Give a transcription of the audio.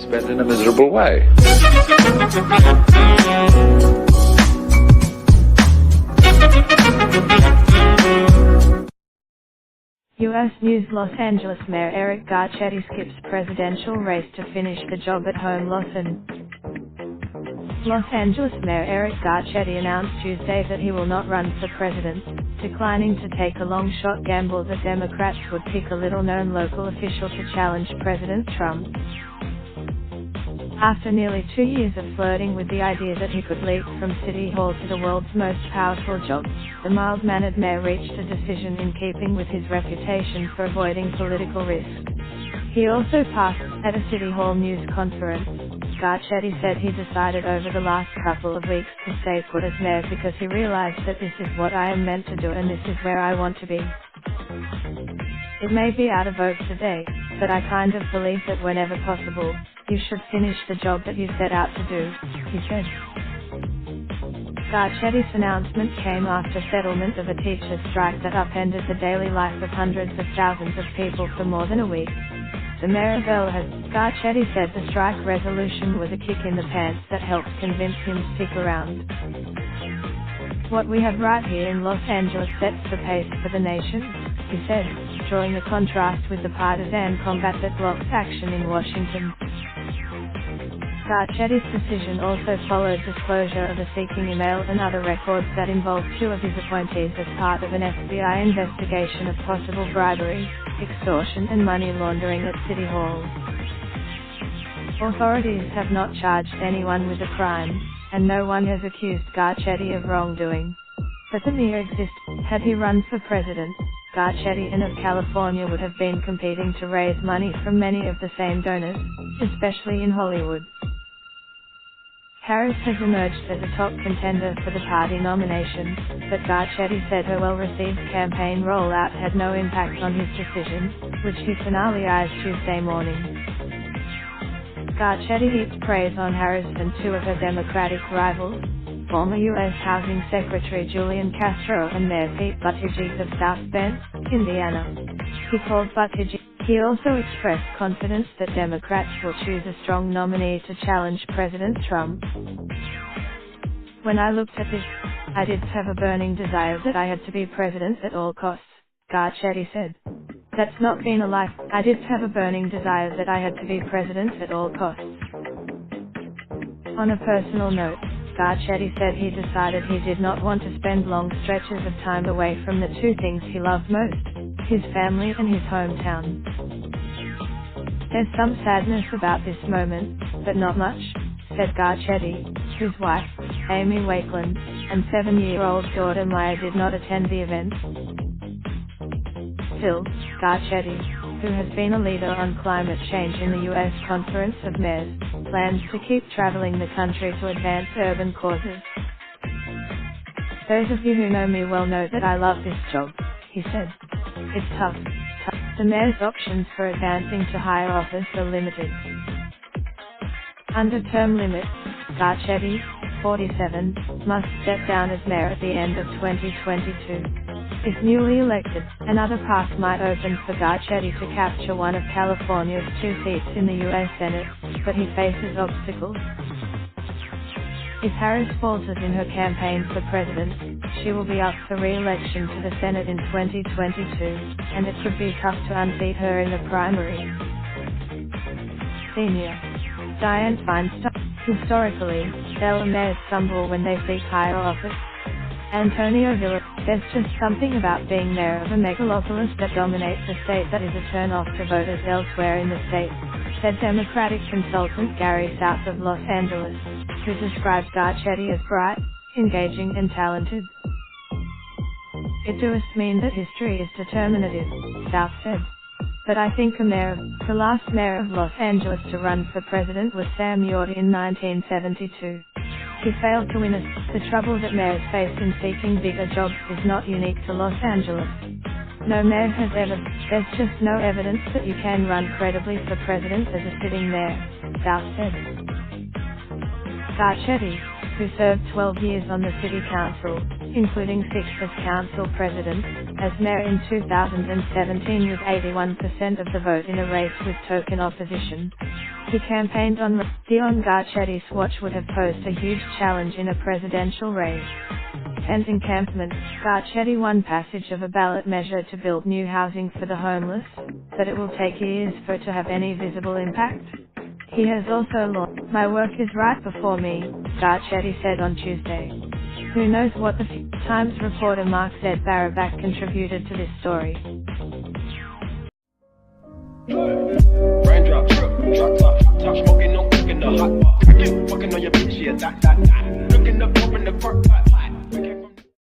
spent in a miserable way. U.S. News: Los Angeles Mayor Eric Garcetti skips presidential race to finish the job at home. Los Angeles Mayor Eric Garcetti announced Tuesday that he will not run for president, declining to take a long-shot gamble that Democrats would pick a little-known local official to challenge President Trump. After nearly 2 years of flirting with the idea that he could leap from City Hall to the world's most powerful job, the mild-mannered mayor reached a decision in keeping with his reputation for avoiding political risk. He also passed at a City Hall news conference. Garcetti said he decided over the last couple of weeks to stay put as mayor because he realized that this is what I am meant to do and this is where I want to be. It may be out of vogue today, but I kind of believe that whenever possible, you should finish the job that you set out to do, he said. Garcetti's announcement came after settlement of a teacher strike that upended the daily life of hundreds of thousands of people for more than a week. The mayor of LA, Garcetti said the strike resolution was a kick in the pants that helped convince him to stick around. What we have right here in Los Angeles sets the pace for the nation, he said, drawing a contrast with the partisan combat that blocks action in Washington. Garcetti's decision also followed disclosure of a seeking email and other records that involved two of his appointees as part of an FBI investigation of possible bribery, extortion and money laundering at City Hall. Authorities have not charged anyone with the crime, and no one has accused Garcetti of wrongdoing. But the mere existence, had he run for president, Garcetti and of California would have been competing to raise money from many of the same donors, especially in Hollywood. Harris has emerged as a top contender for the party nomination, but Garcetti said her well-received campaign rollout had no impact on his decision, which he finalized Tuesday morning. Garcetti heaped praise on Harris and two of her Democratic rivals, former U.S. Housing Secretary Julian Castro and Mayor Pete Buttigieg of South Bend, Indiana. He called Buttigieg. He also expressed confidence that Democrats will choose a strong nominee to challenge President Trump. When I looked at this, I did have a burning desire that I had to be president at all costs, Garcetti said. That's not been a lie. I did have a burning desire that I had to be president at all costs. On a personal note, Garcetti said he decided he did not want to spend long stretches of time away from the two things he loved most, his family and his hometown. There's some sadness about this moment, but not much, said Garcetti, whose wife, Amy Wakeland, and 7-year-old daughter Maya did not attend the event. Still, Garcetti, who has been a leader on climate change in the U.S. Conference of Mayors, plans to keep traveling the country to advance urban causes. Those of you who know me well know that I love this job, he said. It's tough. The mayor's options for advancing to higher office are limited. Under term limits, Garcetti, 47, must step down as mayor at the end of 2022. If newly elected, another path might open for Garcetti to capture one of California's 2 seats in the U.S. Senate, but he faces obstacles. If Harris falters in her campaign for president, she will be up for re-election to the Senate in 2022, and it could be tough to unseat her in the primary. Senior Dianne Feinstein. Historically, LA mayors stumble when they seek higher office. Antonio Villa. There's just something about being mayor of a megalopolis that dominates a state that is a turn-off to voters elsewhere in the state, said Democratic consultant Gary South of Los Angeles, who described Garcetti as bright, engaging and talented. It does mean that history is determinative, South said. But I think the last mayor of Los Angeles to run for president was Sam Yorty in 1972. He failed to win it. The trouble that mayors face in seeking bigger jobs is not unique to Los Angeles. No mayor has ever. There's just no evidence that you can run credibly for president as a sitting mayor, South said. Garcetti, who served 12 years on the city council, including 6 as council president, as mayor in 2017 with 81% of the vote in a race with token opposition. He campaigned on Garcetti's watch would have posed a huge challenge in a presidential race. Tent encampment. Garcetti won passage of a ballot measure to build new housing for the homeless, but it will take years for it to have any visible impact. He has also launched, "My work is right before me," Garcetti said on Tuesday. Who knows what the Times reporter Mark Z. Barabak contributed to this story. Raindrop, drop top smoking, no cooking the hot pot. Fucking on your bitch, yeah, that. Looking up, open the park pot.